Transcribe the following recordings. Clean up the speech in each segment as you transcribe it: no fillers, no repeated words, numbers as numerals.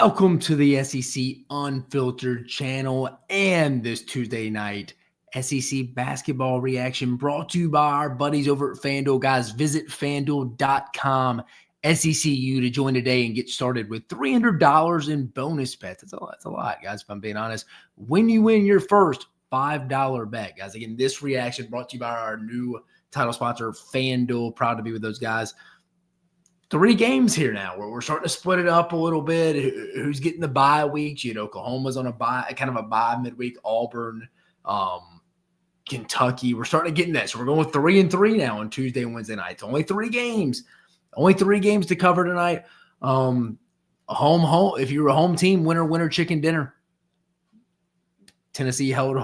Welcome to the SEC Unfiltered channel and this Tuesday night SEC basketball reaction brought to you by our buddies over at FanDuel. Guys, visit FanDuel.com SECU to join today and get started with $300 in bonus bets. That's a lot, guys, if I'm being honest. When you win your first $5 bet, guys. Again, this reaction brought to you by our new title sponsor, FanDuel. Proud to be with those guys. 3 games here now where we're starting to split it up a little bit. Who's getting the bye weeks? Oklahoma's on a bye, kind of a bye midweek. Auburn, Kentucky. We're starting to get in that. So we're going with 3 and 3 now on Tuesday and Wednesday nights. Only 3 games. Only 3 games to cover tonight. Home. If you're a home team, winner chicken dinner. Tennessee held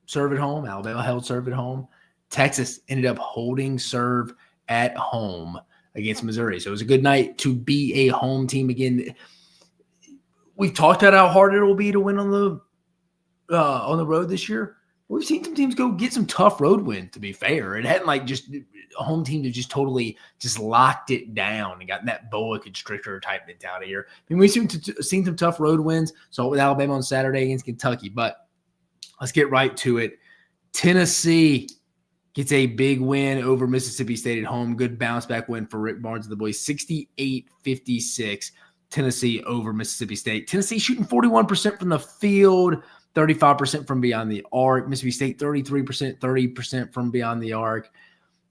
serve at home. Alabama held serve at home. Texas ended up holding serve at home against Missouri. So it was a good night to be a home team again. We've talked about how hard it will be to win on the road this year. We've seen some teams go get some tough road wins, to be fair. It hadn't like just a home team that just totally just locked it down and got that boa constrictor type mentality here. I mean, we've seen some tough road wins. So with Alabama on Saturday against Kentucky. But let's get right to it. Tennessee gets a big win over Mississippi State at home. Good bounce-back win for Rick Barnes and the boys. 68-56, Tennessee over Mississippi State. Tennessee shooting 41% from the field, 35% from beyond the arc. Mississippi State 33%, 30% from beyond the arc.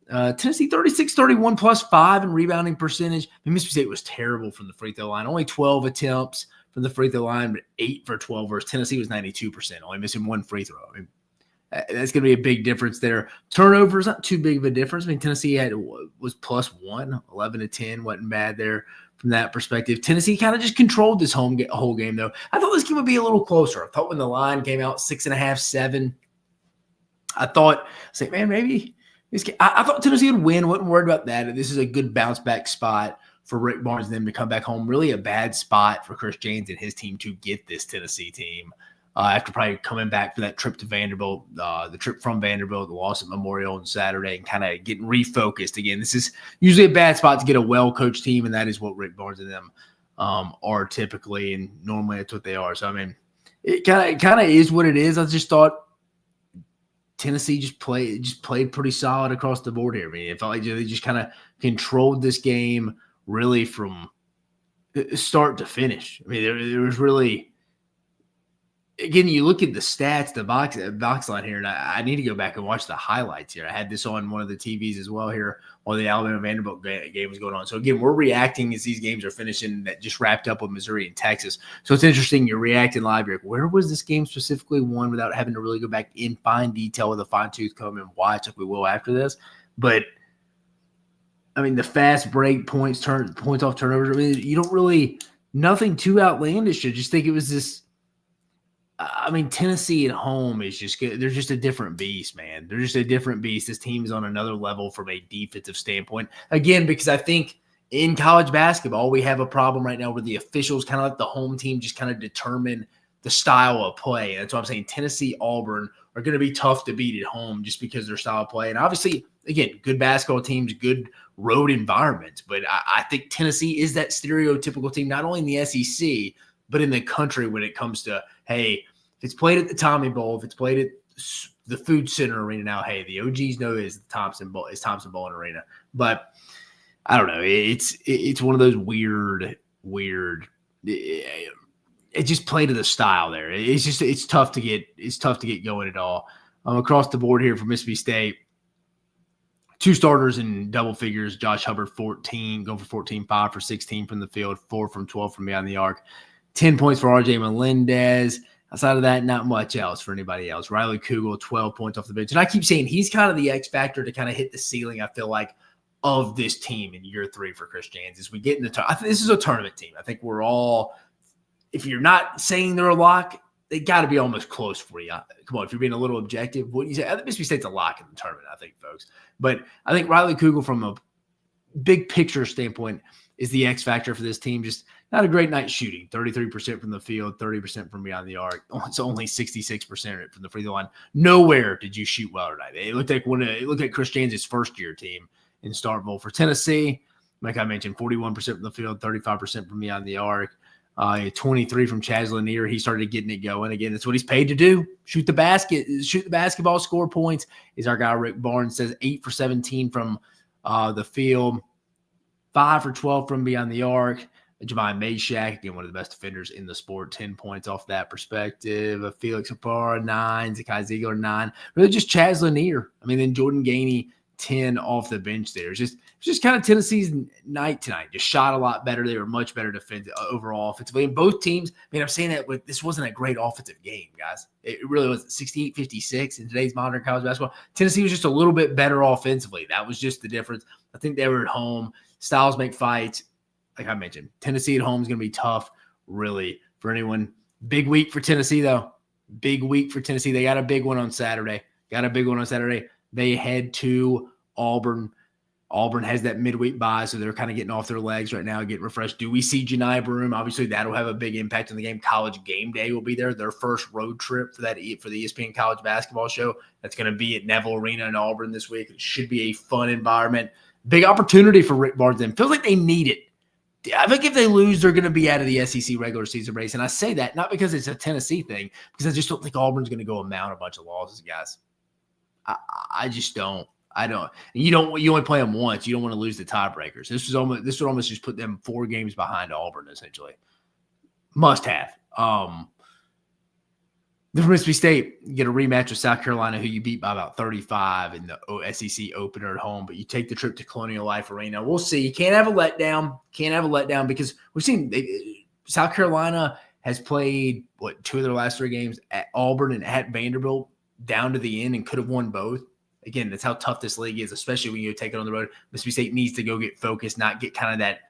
Tennessee 36-31 plus 5 in rebounding percentage. I mean, Mississippi State was terrible from the free throw line. Only 12 attempts from the free throw line, but 8 for 12. Whereas Tennessee was 92%, only missing 1 free throw. I mean, that's going to be a big difference there. Turnovers, not too big of a difference. I mean, Tennessee was +1, 11 to 10, wasn't bad there from that perspective. Tennessee kind of just controlled this whole game, though. I thought this game would be a little closer. I thought when the line came out 6.5, 7, I thought, maybe this game, I thought Tennessee would win. Wasn't worried about that. This is a good bounce back spot for Rick Barnes and them to come back home. Really a bad spot for Chris James and his team to get this Tennessee team. After probably coming back for that trip to Vanderbilt, the trip from Vanderbilt, the loss at Memorial on Saturday, and kind of getting refocused again. This is usually a bad spot to get a well-coached team, and that is what Rick Barnes and them are typically, and normally that's what they are. So, I mean, it kind of is what it is. I just thought Tennessee just played pretty solid across the board here. I mean, it felt like they just kind of controlled this game really from start to finish. I mean, there was really – again, you look at the stats, the box line here, and I need to go back and watch the highlights here. I had this on one of the TVs as well here while the Alabama-Vanderbilt game was going on. So, again, we're reacting as these games are finishing that just wrapped up with Missouri and Texas. So, it's interesting. You're reacting live. You're like, where was this game specifically won without having to really go back in fine detail with a fine-tooth comb and watch like we will after this? But, I mean, the fast break points off turnovers, I mean, you don't really – nothing too outlandish. I just think it was this – I mean, Tennessee at home is just good. They're just a different beast, man. They're just a different beast. This team is on another level from a defensive standpoint. Again, because I think in college basketball, we have a problem right now where the officials kind of let the home team just kind of determine the style of play. And that's why I'm saying Tennessee, Auburn are going to be tough to beat at home just because of their style of play. And obviously, again, good basketball teams, good road environments. But I think Tennessee is that stereotypical team, not only in the SEC, but in the country when it comes to, hey, if it's played at the Tommy Bowl, if it's played at the Food Center Arena now, hey, the OGs know it is the Thompson Bowling Arena. But I don't know. It's one of those weird. It just played to the style there. It's tough to get going at all. Across the board here for Mississippi State, 2 starters in double figures. Josh Hubbard, 14, going for 14, 5 for 16 from the field, 4 from 12 from beyond the arc. 10 points for RJ Melendez. Outside of that, not much else for anybody else. Riley Kugel, 12 points off the bench. And I keep saying he's kind of the X factor to kind of hit the ceiling, I feel like, of this team in year 3 for Chris James. As we get in I think this is a tournament team. I think we're all, if you're not saying they're a lock, they got to be almost close for you. Come on, if you're being a little objective, what do you say? I think Mississippi State's a lock in the tournament, I think, folks. But I think Riley Kugel, from a big picture standpoint, is the X factor for this team. Just not a great night shooting. 33% from the field, 30% from beyond the arc. It's only 66% from the free throw line. Nowhere did you shoot well tonight. It looked like Chris James' first-year team in Starkville. For Tennessee, like I mentioned, 41% from the field, 35% from beyond the arc. 23 from Chaz Lanier. He started getting it going again. That's what he's paid to do. Shoot the basket, shoot the basketball, score points. Is our guy Rick Barnes says 8 for 17 from the field, 5 for 12 from beyond the arc. Jemai Meshack, again, one of the best defenders in the sport, 10 points off that perspective. Felix Apara, 9. Zakai Ziegler, 9. Really just Chaz Lanier. I mean, then Jordan Gainey, 10 off the bench there. It's just kind of Tennessee's night tonight. Just shot a lot better. They were much better defensive overall offensively. And both teams, I mean, I'm saying that with this wasn't a great offensive game, guys. It really was 68-56 in today's modern college basketball. Tennessee was just a little bit better offensively. That was just the difference. I think they were at home. Styles make fights. Like I mentioned, Tennessee at home is going to be tough, really, for anyone. Big week for Tennessee, though. Big week for Tennessee. They got a big one on Saturday. They head to Auburn. Auburn has that midweek bye, so they're kind of getting off their legs right now, getting refreshed. Do we see Janai Broom? Obviously, that'll have a big impact on the game. College Game Day will be there, their first road trip for the ESPN College Basketball Show. That's going to be at Neville Arena in Auburn this week. It should be a fun environment. Big opportunity for Rick Barnes. It feels like they need it. I think if they lose, they're going to be out of the SEC regular season race. And I say that not because it's a Tennessee thing, because I just don't think Auburn's going to go amount a bunch of losses, guys. I just don't. I don't. You only play them once. You don't want to lose the tiebreakers. This would almost just put them 4 games behind Auburn, essentially. Must have. The Mississippi State, you get a rematch with South Carolina, who you beat by about 35 in the SEC opener at home, but you take the trip to Colonial Life Arena. We'll see. You can't have a letdown. Because we've seen South Carolina has played, 2 of their last 3 games at Auburn and at Vanderbilt down to the end and could have won both. Again, that's how tough this league is, especially when you take it on the road. Mississippi State needs to go get focused, not get kind of that –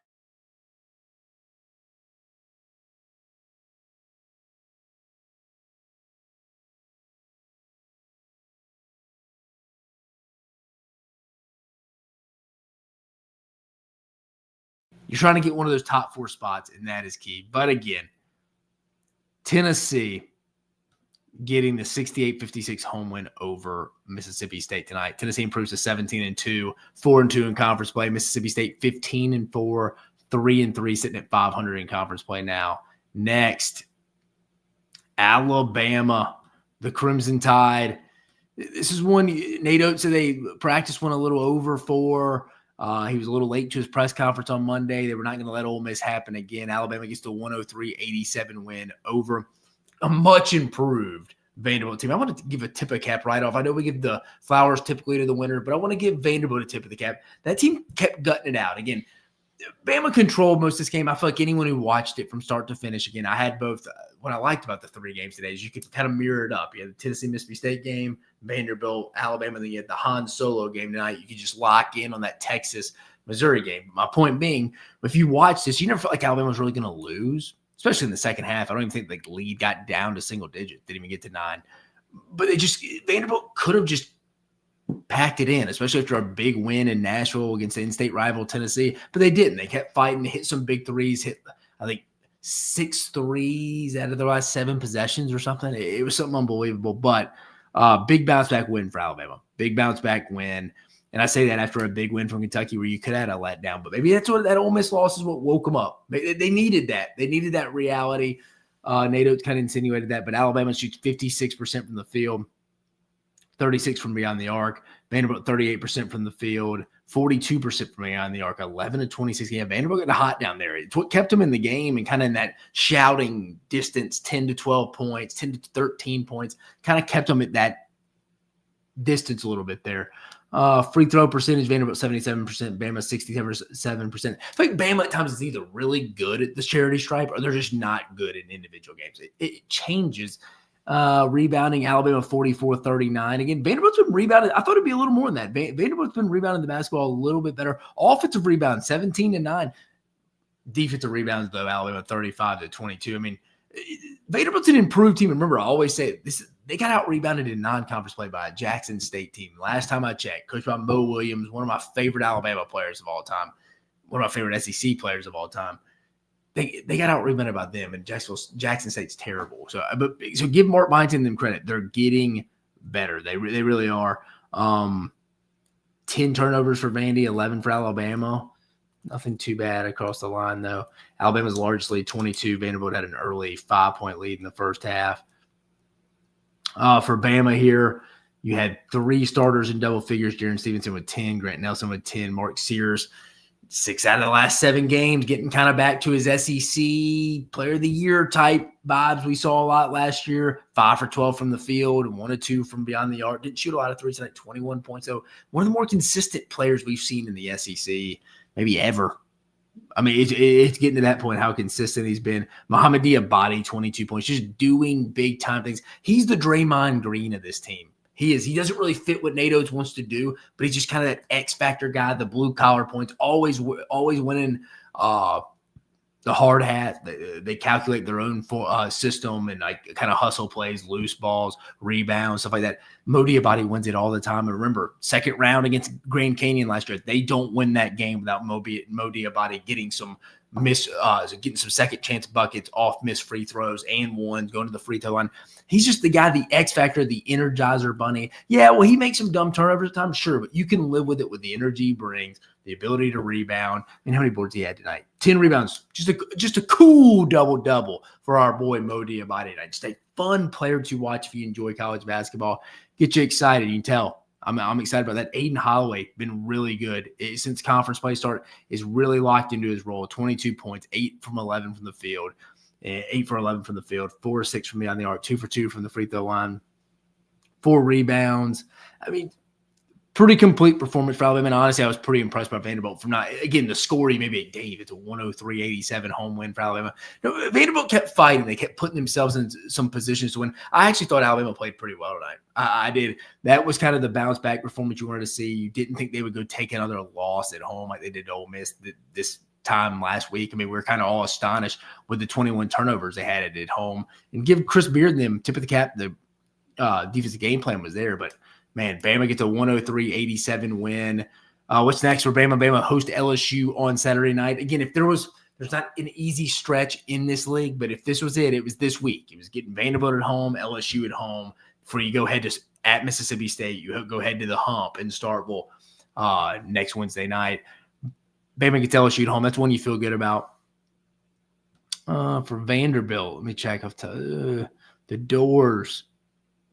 you're trying to get one of those top 4 spots, and that is key. But again, Tennessee getting the 68-56 home win over Mississippi State tonight. Tennessee improves to 17-2, 4-2 in conference play. Mississippi State 15-4, 3-3, sitting at 500 in conference play now. Next, Alabama, the Crimson Tide. This is one Nate Oates said they practice went a little over for. He was a little late to his press conference on Monday. They were not going to let Ole Miss happen again. Alabama gets the 103-87 win over a much improved Vanderbilt team. I want to give a tip of cap right off. I know we give the flowers typically to the winner, but I want to give Vanderbilt a tip of the cap. That team kept gutting it out. Again, Bama controlled most of this game. I feel like anyone who watched it from start to finish, again, I had both. What I liked about the 3 games today is you could kind of mirror it up. You had the Tennessee-Mississippi State game, Vanderbilt, Alabama, and then you had the Han Solo game tonight. You could just lock in on that Texas-Missouri game. My point being, if you watch this, you never felt like Alabama was really going to lose, especially in the second half. I don't even think the lead got down to single digit. Didn't even get to 9. But Vanderbilt could have just packed it in, especially after a big win in Nashville against the in-state rival Tennessee. But they didn't. They kept fighting, hit some big threes, hit, I think, 6 threes out of their last 7 possessions or something. It was something unbelievable. But big bounce-back win for Alabama. Big bounce-back win. And I say that after a big win from Kentucky where you could have had a letdown. But maybe that's what that Ole Miss loss is what woke them up. They needed that. They needed that reality. Nato kind of insinuated that. But Alabama shoots 56% from the field, 36 from beyond the arc. Vanderbilt 38% from the field, 42% from beyond the arc, 11-26. Yeah, Vanderbilt got hot down there. It's what kept them in the game and kind of in that shouting distance, 10 to 12 points, 10 to 13 points, kind of kept them at that distance a little bit there. Free throw percentage, Vanderbilt 77%, Bama 67%. I think Bama at times is either really good at the charity stripe or they're just not good in individual games. It changes. Rebounding, Alabama 44-39. Again, Vanderbilt's been rebounding. I thought it'd be a little more than that. Vanderbilt's been rebounding the basketball a little bit better. Offensive rebound, 17-9. Defensive rebounds, though, Alabama 35-22. I mean, Vanderbilt's an improved team. Remember, I always say this: they got out-rebounded in non-conference play by a Jackson State team. Last time I checked, coached by Mo Williams, one of my favorite Alabama players of all time, one of my favorite SEC players of all time. They got out-rebounded by them, and Jackson State's terrible. So give Mark Byington them credit. They're getting better. They really are. 10 turnovers for Vandy, 11 for Alabama. Nothing too bad across the line, though. Alabama's largely 22. Vanderbilt had an early 5-point lead in the first half. For Bama here, you had 3 starters in double figures. Jaron Stevenson with 10, Grant Nelson with 10, Mark Sears, 6 out of the last 7 games, getting kind of back to his SEC Player of the Year type vibes we saw a lot last year. 5 for 12 from the field, 1 or 2 from beyond the arc. Didn't shoot a lot of threes tonight, 21 points. So one of the more consistent players we've seen in the SEC, maybe ever. I mean, it's getting to that point how consistent he's been. Mohamed Diabate, 22 points, just doing big-time things. He's the Draymond Green of this team. He is. He doesn't really fit what Nate Oates wants to do, but he's just kind of that X-factor guy, the blue-collar points, always winning the hard hat. They calculate their own system and like kind of hustle plays, loose balls, rebounds, stuff like that. Mo Diabate wins it all the time. And remember, second round against Grand Canyon last year, they don't win that game without Mo Diabate getting some getting some second chance buckets off missed free throws and ones, going to the free throw line. He's just the guy, the X factor, the Energizer Bunny. Yeah, well, he makes some dumb turnovers at times, sure, but you can live with it with the energy he brings, the ability to rebound. I mean, how many boards he had tonight? 10 rebounds. Just a cool double-double for our boy Mo Diabate tonight. Just a fun player to watch if you enjoy college basketball. Get you excited. You can tell. I'm excited about that. Aiden Holloway, been really good since conference play start, is really locked into his role. 22 points, 8 from 11 from the field, 8 for 11 from the field, 4 or 6 from beyond the arc, 2 for 2 from the free throw line, 4 rebounds. I mean, pretty complete performance for Alabama. And honestly, I was pretty impressed by Vanderbilt from not, again, the score you maybe gave. It's a 103-87 home win for Alabama. No, Vanderbilt kept fighting. They kept putting themselves in some positions to win. I actually thought Alabama played pretty well tonight. I did. That was kind of the bounce back performance you wanted to see. You didn't think they would go take another loss at home like they did to Ole Miss this time last week. I mean, we were kind of all astonished with the 21 turnovers they had at home. And give Chris Beard and them tip of the cap. The defensive game plan was there, but man, Bama gets a 103-87 win. What's next for Bama? Bama host LSU on Saturday night. Again, if there's not an easy stretch in this league, but if this was it was this week. It was getting Vanderbilt at home, LSU at home. Before you go head to at Mississippi State, you go head to the Hump in Starkville next Wednesday night. Bama gets LSU at home. That's one you feel good about. For Vanderbilt, let me check off the doors.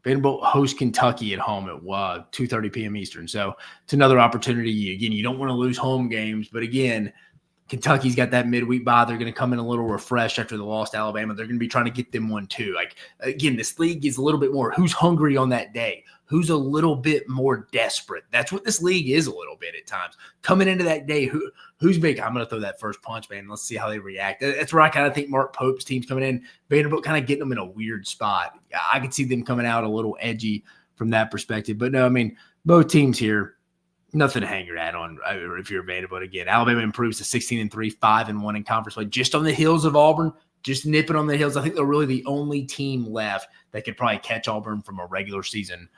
Vanderbilt hosts Kentucky at home at 2:30 p.m. Eastern. So it's another opportunity. Again, you don't want to lose home games, but again, Kentucky's got that midweek bye. They're going to come in a little refreshed after the loss to Alabama. They're going to be trying to get them one too. Like, again, this league is a little bit more who's hungry on that day, who's a little bit more desperate. That's what this league is a little bit at times. Coming into that day, who's big? I'm going to throw that first punch, man. Let's see how they react. That's where I kind of think Mark Pope's team's coming in. Vanderbilt kind of getting them in a weird spot. I could see them coming out a little edgy from that perspective. But no, I mean, both teams here, nothing to hang your hat on if you're Vanderbilt. Again, Alabama improves to 16-3, 5-1 in conference play, just on the heels of Auburn, just nipping on the heels. I think they're really the only team left that could probably catch Auburn from a regular season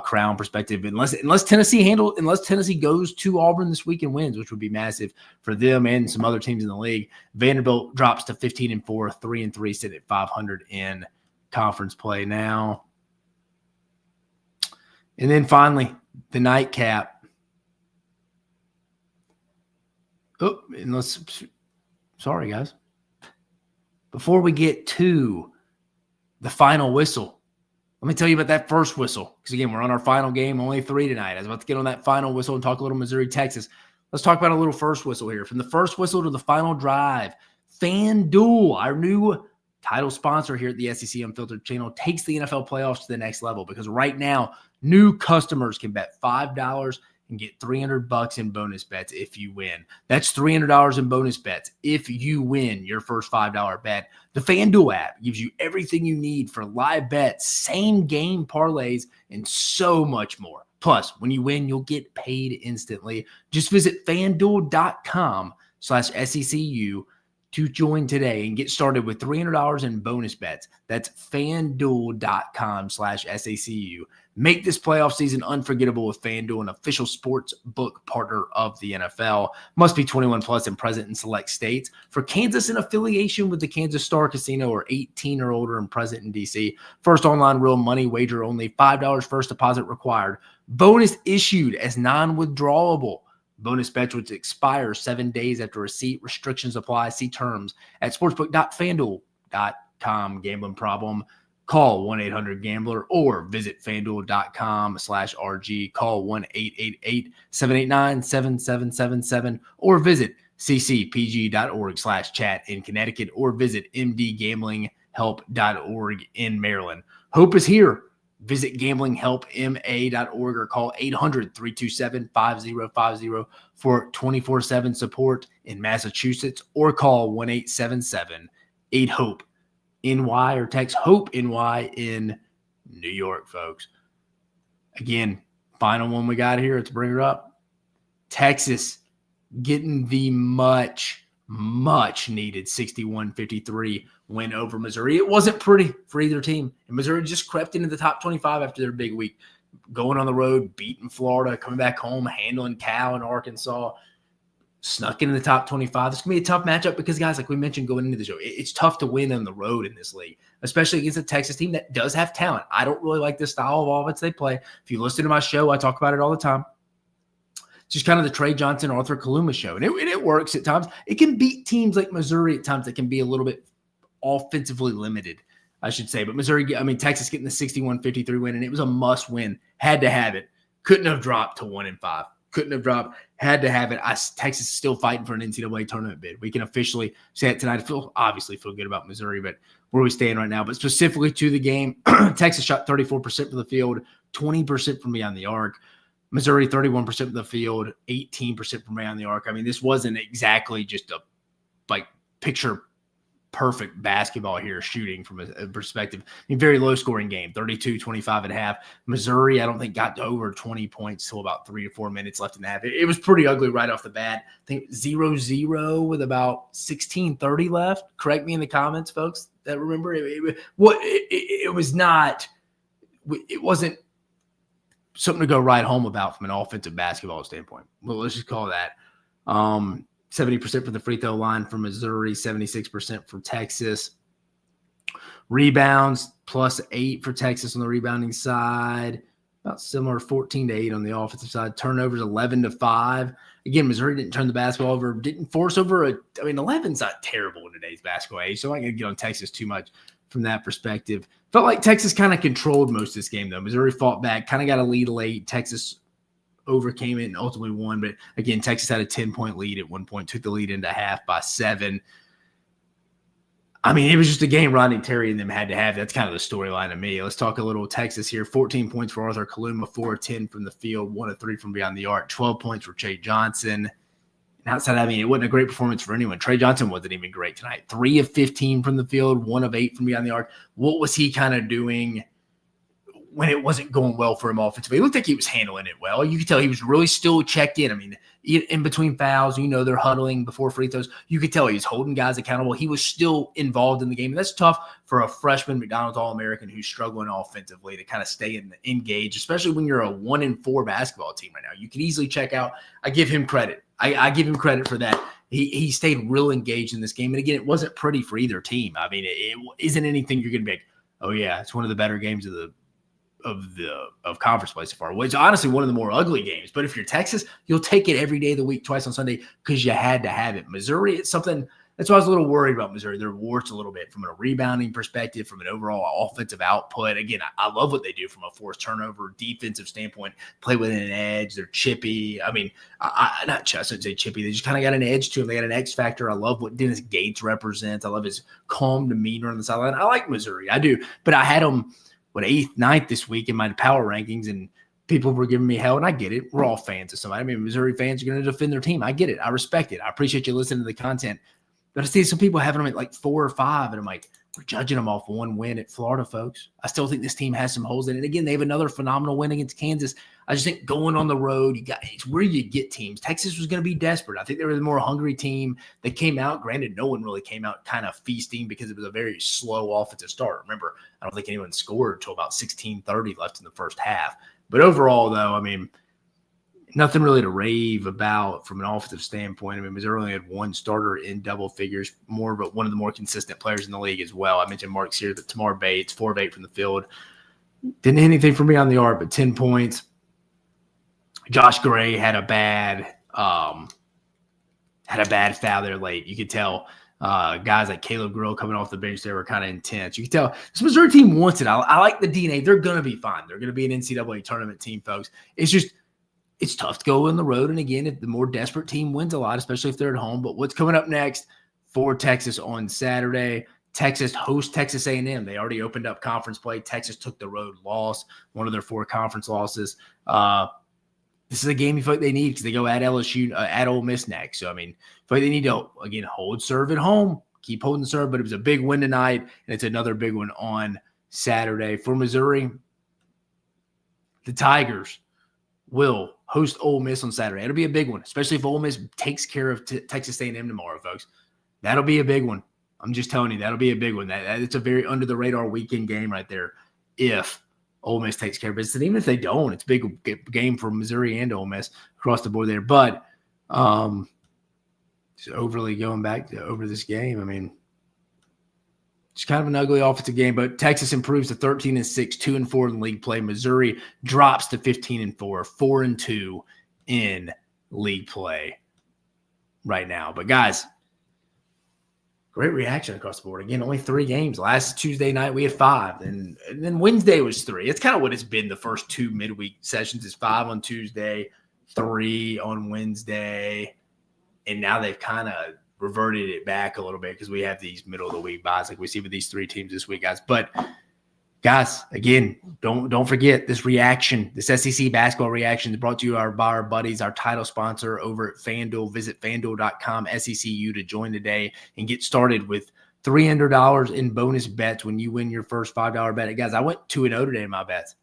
crown perspective, unless Tennessee goes to Auburn this week and wins, which would be massive for them and some other teams in the league. Vanderbilt drops to 15-4, 3-3, sitting at 500 in conference play now. And then finally, the nightcap. Oh, sorry, guys. Before we get to the final whistle, let me tell you about that first whistle. Because, again, we're on our final game, only 3 tonight. I was about to get on that final whistle and talk a little Missouri, Texas. Let's talk about a little first whistle here. From the first whistle to the final drive, FanDuel, our new title sponsor here at the SEC Unfiltered channel, takes the NFL playoffs to the next level. Because right now, new customers can bet $5 and get $300 in bonus bets if you win. That's $300 in bonus bets if you win your first $5 bet. The FanDuel app gives you everything you need for live bets, same game parlays, and so much more. Plus, when you win, you'll get paid instantly. Just visit FanDuel.com/SECU to join today and get started with $300 in bonus bets. That's FanDuel.com/SECU. Make this playoff season unforgettable with FanDuel, an official sports book partner of the NFL. Must be 21 plus and present in select states. For Kansas, in affiliation with the Kansas Star Casino, or 18 or older and present in D.C. First online real money wager only. $5 first deposit required. Bonus issued as non-withdrawable Bonus bets which expire 7 days after receipt. Restrictions apply. See terms at sportsbook.fanduel.com. Gambling problem? Call 1-800-GAMBLER or visit fanduel.com/RG. Call 1-888-789-7777 or visit ccpg.org/chat in Connecticut or visit mdgamblinghelp.org in Maryland. Hope is here. Visit gamblinghelpma.org or call 800-327-5050 for 24/7 support in Massachusetts or call 1-877-8-HOPE-NY or text HOPE-NY in New York, folks. Again, final one we got here. Let's bring her up. Texas getting the much needed 61-53 win over Missouri. It wasn't pretty for either team. And Missouri just crept into the top 25 after their big week. Going on the road, beating Florida, coming back home, handling Cal and Arkansas, snuck into the top 25. This is going to be a tough matchup because, guys, like we mentioned going into the show, it's tough to win on the road in this league, especially against a Texas team that does have talent. I don't really like the style of offense they play. If you listen to my show, I talk about it all the time. It's just kind of the Trey Johnson, Arthur Kaluma show. And it works at times. It can beat teams like Missouri at times that can be a little bit offensively limited, I should say. But Texas getting the 61-53 win, and it was a must win. Had to have it. Couldn't have dropped to 1-5. Couldn't have dropped. Had to have it. Texas is still fighting for an NCAA tournament bid. We can officially say it tonight. Obviously feel good about Missouri, but where we stand right now. But specifically to the game, Texas shot 34% from the field, 20% from beyond the arc. Missouri, 31% from the field, 18% from beyond the arc. I mean, this wasn't exactly just a picture perfect basketball here shooting from a perspective. I mean, very low scoring game, 32-25 at half. Missouri, I don't think got to over 20 points till about 3 to 4 minutes left in the half. It was pretty ugly right off the bat. I think 0-0 with about 16:30 left. Correct me in the comments, folks, that remember. It wasn't something to go right home about from an offensive basketball standpoint. Well, let's just call that. 70% from the free throw line for Missouri, 76% for Texas. Rebounds, +8 for Texas on the rebounding side. About similar, 14-8 on the offensive side. Turnovers, 11-5. Again, Missouri didn't turn the basketball over, didn't force over 11's not terrible in today's basketball age, so I'm not going to get on Texas too much from that perspective. Felt like Texas kind of controlled most of this game, though. Missouri fought back, kind of got a lead late. Texas overcame it and ultimately won. But again, Texas had a 10-point lead at one point, took the lead into half by 7. I mean, it was just a game Rodney Terry and them had to have. That's kind of the storyline to me. Let's talk a little Texas here. 14 points for Arthur Kaluma, 4 of 10 from the field, 1 of 3 from beyond the arc, 12 points for Trey Johnson. And outside, it wasn't a great performance for anyone. Trey Johnson wasn't even great tonight. 3 of 15 from the field, 1 of 8 from beyond the arc. What was he kind of doing when it wasn't going well for him offensively? It looked like he was handling it well. You could tell he was really still checked in. I mean, in between fouls, they're huddling before free throws. You could tell he was holding guys accountable. He was still involved in the game. And that's tough for a freshman McDonald's All-American who's struggling offensively to kind of stay engaged, especially when you're a 1-4 basketball team right now. You can easily check out. I give him credit. I give him credit for that. He stayed real engaged in this game. And again, it wasn't pretty for either team. I mean, it isn't anything you're going to be like, oh yeah, it's one of the better games of conference play so far. Well, it's honestly one of the more ugly games. But if you're Texas, you'll take it every day of the week, twice on Sunday, because you had to have it. Missouri, it's something. That's why I was a little worried about Missouri. They're warts a little bit from a rebounding perspective, from an overall offensive output. Again, I love what they do from a forced turnover defensive standpoint. Play within an edge. They're chippy. I mean, I shouldn't say chippy. They just kind of got an edge to them. They got an X factor. I love what Dennis Gates represents. I love his calm demeanor on the sideline. I like Missouri. I do. But I had them 8th, 9th this week in my power rankings, and people were giving me hell, and I get it. We're all fans of somebody. I mean, Missouri fans are going to defend their team. I get it. I respect it. I appreciate you listening to the content. But I see some people having them at 4 or 5, and I'm like, we're judging them off one win at Florida, folks. I still think this team has some holes in it. Again, they have another phenomenal win against Kansas. I just think going on the road, it's where you get teams. Texas was going to be desperate. I think they were the more hungry team. They came out. Granted, no one really came out kind of feasting because it was a very slow offensive start. Remember, I don't think anyone scored until about 16:30 left in the first half. But overall, though, I mean, nothing really to rave about from an offensive standpoint. I mean, Missouri only had one starter in double figures, but one of the more consistent players in the league as well. I mentioned Mark Sears, but Tamar Bates, 4 of 8 from the field. Didn't hit anything for me on the arc, but 10 points. Josh Gray had a bad had a bad foul there late. You could tell guys like Caleb Grill coming off the bench, they were kind of intense. You could tell this Missouri team wants it. I like the DNA. They're going to be fine. They're going to be an NCAA tournament team, folks. It's tough to go on the road. And again, if the more desperate team wins a lot, especially if they're at home. But what's coming up next for Texas on Saturday? Texas hosts Texas A&M. They already opened up conference play. Texas took the road loss, one of their 4 conference losses. This is a game you feel like they need because they go at LSU, at Ole Miss next. So, I mean, I feel like they need to, again, hold serve at home, keep holding serve. But it was a big win tonight, and it's another big one on Saturday. For Missouri, the Tigers will host Ole Miss on Saturday. It'll be a big one, especially if Ole Miss takes care of Texas A&M tomorrow, folks. That'll be a big one. I'm just telling you, that'll be a big one. It's a very under-the-radar weekend game right there if Ole Miss takes care of business. And even if they don't, it's a big game for Missouri and Ole Miss across the board there. But just overly going back over this game, I mean, it's kind of an ugly offensive game, but Texas improves to 13-6, 2-4 in league play. Missouri drops to 15-4, 4-2 in league play right now. But guys, great reaction across the board. Again, only 3 games. Last Tuesday night we had 5, and then Wednesday was 3. It's kind of what it's been the first 2 midweek sessions. Is 5 on Tuesday, 3 on Wednesday, and now they've kind of reverted it back a little bit because we have these middle of the week buys like we see with these 3 teams this week, guys. But guys, again, don't forget this reaction, this SEC basketball reaction is brought to you by our buddies, our title sponsor over at FanDuel. Visit FanDuel.com SECU to join today and get started with $300 in bonus bets when you win your first $5 bet. Guys, I went 2-0 today in my bets.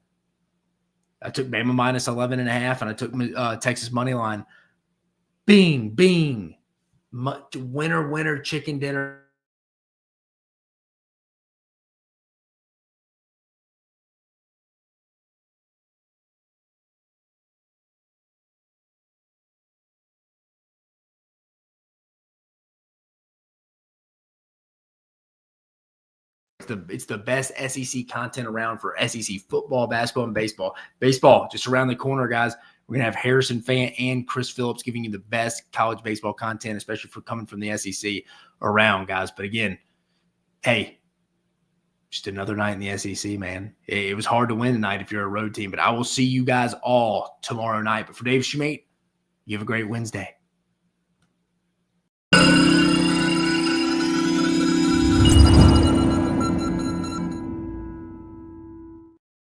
I took Bama minus 11.5, and I took Texas money line. Bing, bing. Winner, chicken dinner. It's the best SEC content around for SEC football, basketball, and baseball. Baseball, just around the corner, guys. We're going to have Harrison Fant and Chris Phillips giving you the best college baseball content, especially for coming from the SEC around, guys. But again, hey, just another night in the SEC, man. It was hard to win tonight if you're a road team, but I will see you guys all tomorrow night. But for Dave Shumate, you have a great Wednesday.